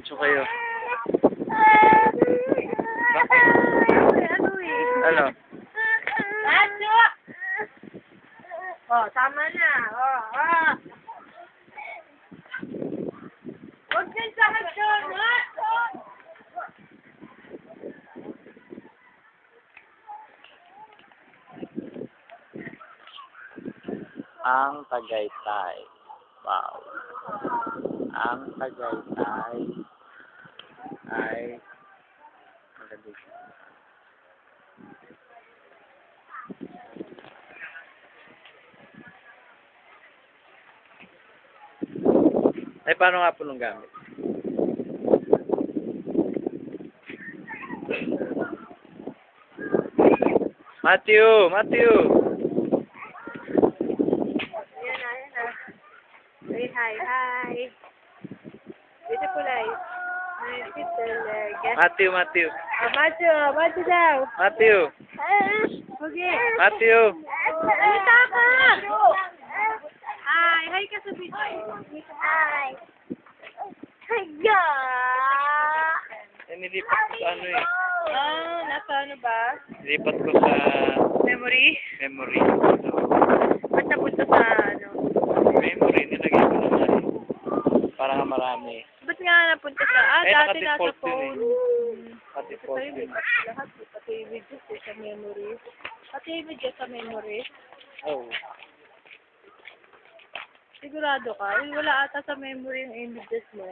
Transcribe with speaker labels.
Speaker 1: Diretso kayo.
Speaker 2: Ano eh?
Speaker 1: Ano?
Speaker 2: Aso! Oh, tama na. Oh. Huwag niyan sa hagdan, ha?
Speaker 1: Ang Tagaytay. Wow. Ang Tagaytay ay maganda siya. Ay, paano nga po nung gamit? Matthew!
Speaker 2: Yan na. Say hi. Beautiful eyes. My little leg.
Speaker 1: Matthew!
Speaker 2: Oh, Matthew daw.
Speaker 1: Matthew!
Speaker 2: Okay.
Speaker 1: Matthew!
Speaker 2: Salita ka! Hi ka sa video. Hi. Hiya!
Speaker 1: Nilipat ko sa ano eh.
Speaker 2: Nasa ano ba?
Speaker 1: Nilipat ko sa
Speaker 2: Memory?
Speaker 1: memory.
Speaker 2: Ba't napunta sa ano?
Speaker 1: Memory, nilagay ko na nga eh. Para nga marami.
Speaker 2: Ba't nga napunta sa... dati nasa
Speaker 1: naka-default din
Speaker 2: phone.
Speaker 1: Pa-default din.
Speaker 2: Lahat, pati yung videos sa memory. Pati yung videos sa memory.
Speaker 1: Oh.
Speaker 2: Sigurado ka? Wala ata sa memory yung images mo.